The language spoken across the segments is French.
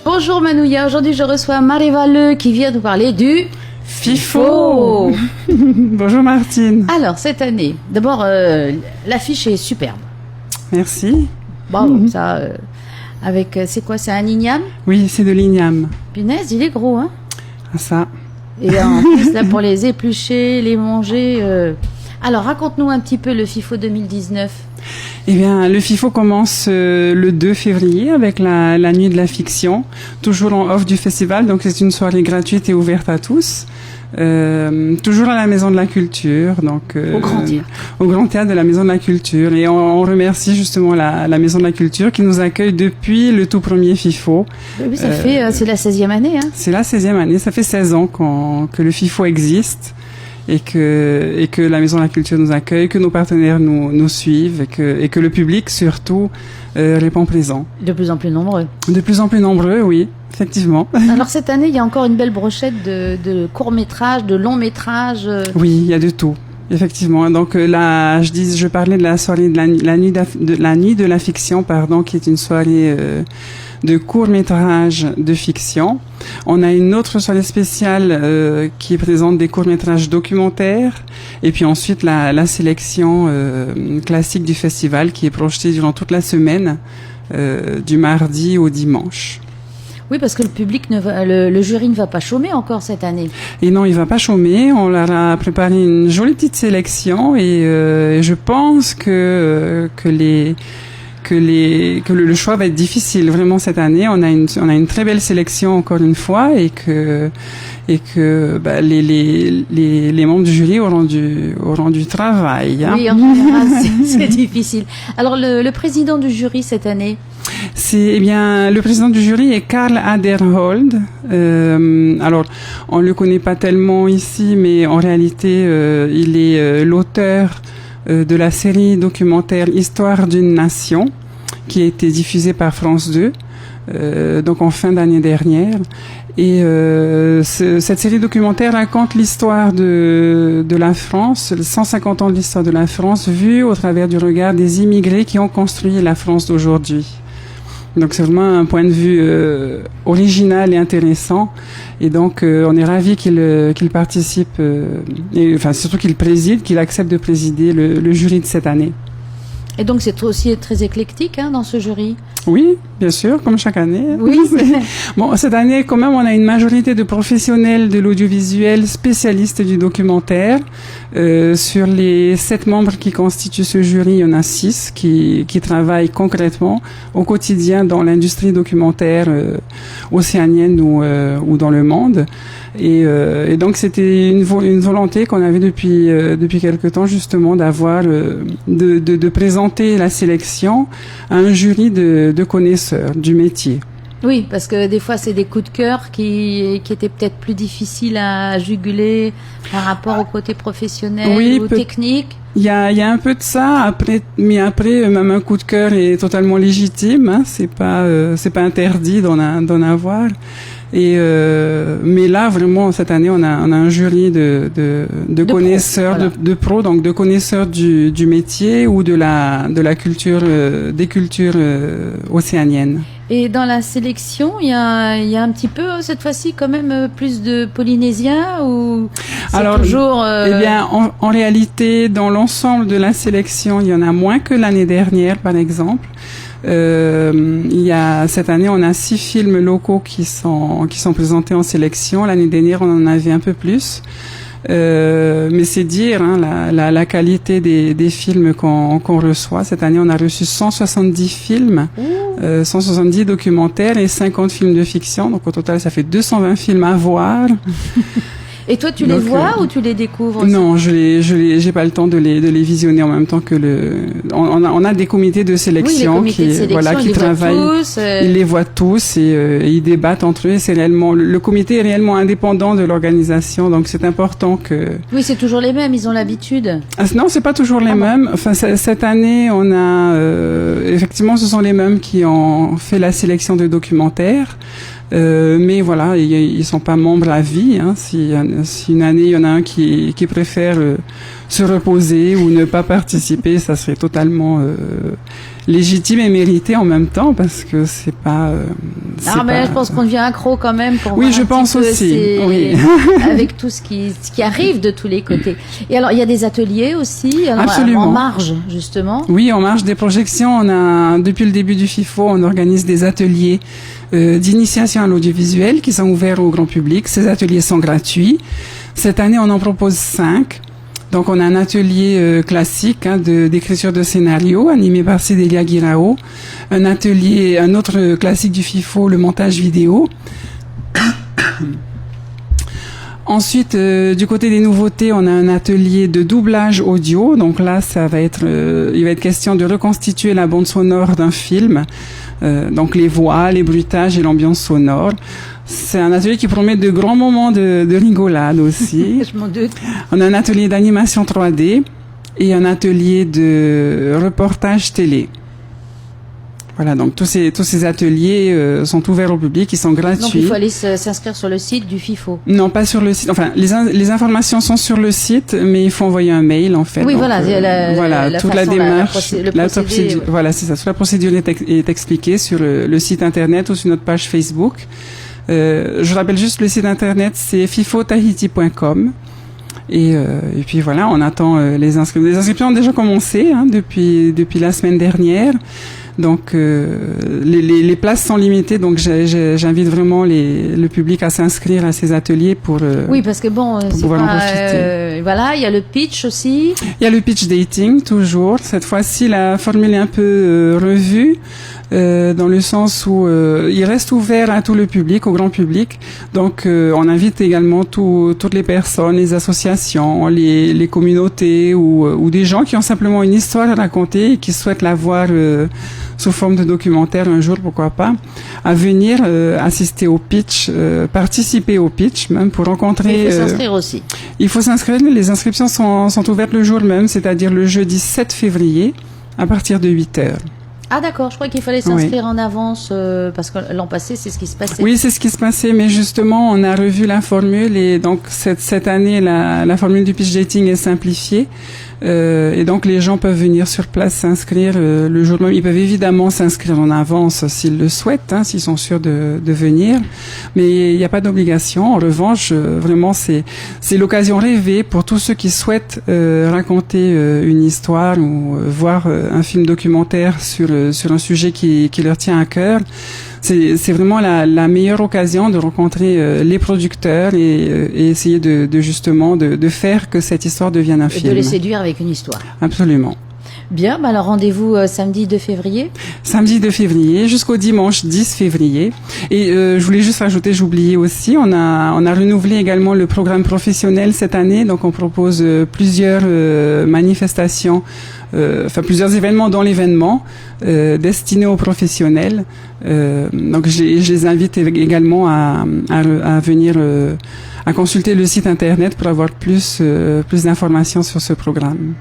Bonjour Manouya, aujourd'hui je reçois Mariva Le qui vient nous parler du FIFO. Bonjour Martine. Alors cette année, d'abord l'affiche est superbe. Merci. Bon, ça, avec, c'est quoi, c'est un igname? Oui, c'est de l'igname. Punaise, il est gros, hein? Ah, ça. Et en plus là pour les éplucher, les manger. Alors raconte-nous un petit peu le FIFO 2019. Eh bien, le FIFO commence le 2 février avec la nuit de la fiction, toujours en off du festival, donc c'est une soirée gratuite et ouverte à tous. Toujours à la Maison de la Culture, donc au Grand Théâtre. Au Grand Théâtre de la Maison de la Culture, et on remercie justement la Maison de la Culture qui nous accueille depuis le tout premier FIFO. Oui, ça fait c'est la 16e année, hein. C'est la 16e année, ça fait 16 ans que le FIFO existe. Et que la Maison de la Culture nous accueille, que nos partenaires nous suivent et que le public surtout répond présent. De plus en plus nombreux. De plus en plus nombreux, oui, effectivement. Alors cette année, il y a encore une belle brochette de courts-métrages, de longs-métrages. Oui, il y a de tout. Effectivement. Donc là, je parlais de la soirée de la nuit de la fiction, pardon, qui est une soirée de courts-métrages de fiction. On a une autre soirée spéciale qui présente des courts-métrages documentaires, et puis ensuite la sélection classique du festival qui est projetée durant toute la semaine, du mardi au dimanche. Oui, parce que le public le jury ne va pas chômer encore cette année. Et non, il va pas chômer. On leur a préparé une jolie petite sélection, et je pense que le choix va être difficile vraiment cette année. On a une très belle sélection encore une fois, et que les membres du jury auront du travail. Hein. Oui, en général, c'est difficile. Alors le président du jury cette année? Le président du jury est Karl Aderhold. Alors, on le connaît pas tellement ici, mais en réalité, il est l'auteur de la série documentaire Histoire d'une nation, qui a été diffusée par France 2, donc en fin d'année dernière. Et cette série documentaire raconte l'histoire de la France, 150 ans de l'histoire de la France, vue au travers du regard des immigrés qui ont construit la France d'aujourd'hui. Donc c'est vraiment un point de vue original et intéressant, et donc on est ravis qu'il participe, et enfin surtout qu'il accepte de présider le jury de cette année. Et donc c'est aussi très éclectique, hein, dans ce jury. Oui, bien sûr, comme chaque année. Oui. Bon, cette année, quand même, on a une majorité de professionnels de l'audiovisuel, spécialistes du documentaire. Sur les 7 membres qui constituent ce jury, il y en a 6 qui travaillent concrètement au quotidien dans l'industrie documentaire océanienne ou dans le monde. Et donc c'était une volonté qu'on avait depuis quelque temps, justement, d'avoir de présenter la sélection à un jury de connaisseurs du métier. Oui, parce que des fois c'est des coups de cœur qui étaient peut-être plus difficiles à juguler par rapport au côté professionnel ou technique. Il y a un peu de ça mais après même un coup de cœur est totalement légitime, hein, c'est pas interdit d'en avoir. Mais là vraiment cette année on a un jury de connaisseurs, pro, voilà. de pros, donc de connaisseurs du métier ou de la culture, des cultures océaniennes. Et dans la sélection, il y a un petit peu cette fois-ci quand même plus de Polynésiens, ou c'est toujours Eh bien, en réalité, dans l'ensemble de la sélection, il y en a moins que l'année dernière, par exemple. Cette année, on a 6 films locaux qui sont présentés en sélection. L'année dernière, on en avait un peu plus. Mais c'est dire, hein, la qualité des films qu'on reçoit. Cette année, on a reçu 170 films, 170 documentaires et 50 films de fiction. Donc au total, ça fait 220 films à voir. Et toi, tu les vois ou tu les découvres? Non, j'ai pas le temps de les visionner en même temps que on a des comités de sélection qui travaillent. Ils les voient tous et ils débattent entre eux. C'est réellement, le comité est réellement indépendant de l'organisation, donc c'est important que. Oui, c'est toujours les mêmes, ils ont l'habitude. Non, c'est pas toujours les mêmes. Enfin, cette année, on a, effectivement, ce sont les mêmes qui ont fait la sélection de documentaires. Mais voilà, ils sont pas membres à vie, hein. Si une année il y en a un qui préfère se reposer ou ne pas participer, ça serait totalement légitime et méritée en même temps parce que c'est pas. Mais je pense qu'on devient accro quand même. Pour oui, je pense aussi. Oui. Avec tout ce qui arrive de tous les côtés. Et alors, il y a des ateliers aussi. Alors, absolument. En marge, justement. Oui, en marge des projections, depuis le début du FIFO, on organise des ateliers d'initiation à l'audiovisuel qui sont ouverts au grand public. Ces ateliers sont gratuits. Cette année, on en propose 5. Donc, on a un atelier classique d'écriture de scénario animé par Cédélia Guirao. Un autre classique du FIFO, le montage vidéo. Ensuite, du côté des nouveautés, on a un atelier de doublage audio. Donc là, il va être question de reconstituer la bande sonore d'un film. Donc les voix, les bruitages et l'ambiance sonore. C'est un atelier qui promet de grands moments de rigolade aussi. Je m'en doute. On a un atelier d'animation 3D et un atelier de reportage télé. Voilà, donc tous ces ateliers sont ouverts au public, ils sont gratuits. Donc il faut aller s'inscrire sur le site du FIFO. Non, pas sur le site. Enfin, les informations sont sur le site, mais il faut envoyer un mail en fait. Oui, donc, voilà, toute la démarche, procédure. Voilà, c'est ça. Toute la procédure est expliquée sur le site internet ou sur notre page Facebook. Je rappelle juste le site internet, c'est fifotahiti.com. Et puis voilà, on attend les inscriptions. Les inscriptions ont déjà commencé depuis la semaine dernière. Donc les places sont limitées, donc j'invite vraiment le public à s'inscrire à ces ateliers pour oui, parce que bon, c'est pouvoir en profiter. Voilà, il y a le pitch aussi. Il y a le pitch dating toujours. Cette fois-ci, la formule est un peu revue. Dans le sens où il reste ouvert à tout le public, au grand public. Donc, on invite également toutes les personnes, les associations, les communautés ou des gens qui ont simplement une histoire à raconter et qui souhaitent la voir sous forme de documentaire un jour, pourquoi pas, à venir assister au pitch, participer au pitch, même pour rencontrer. Il faut s'inscrire aussi. Il faut s'inscrire. Les inscriptions sont ouvertes le jour même, c'est-à-dire le jeudi 7 février à partir de 8h. Ah d'accord, je crois qu'il fallait s'inscrire en avance parce que l'an passé c'est ce qui se passait. Oui, c'est ce qui se passait, mais justement on a revu la formule et donc cette année la formule du pitch dating est simplifiée et donc les gens peuvent venir sur place s'inscrire le jour même. Ils peuvent évidemment s'inscrire en avance s'ils le souhaitent, s'ils sont sûrs de venir, mais il n'y a pas d'obligation. En revanche, vraiment c'est l'occasion rêvée pour tous ceux qui souhaitent raconter une histoire ou voir un film documentaire sur un sujet qui leur tient à cœur. C'est vraiment la meilleure occasion de rencontrer les producteurs et essayer de justement de faire que cette histoire devienne un film. De les séduire avec une histoire. Absolument. Bien, alors rendez-vous samedi 2 février. Samedi 2 février jusqu'au dimanche 10 février. Et je voulais juste rajouter, j'oubliais aussi, on a renouvelé également le programme professionnel cette année. Donc on propose plusieurs manifestations, plusieurs événements dans l'événement destinés aux professionnels. Donc je les invite également à venir à consulter le site internet pour avoir plus d'informations sur ce programme.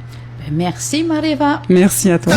Merci Marieva. Merci à toi.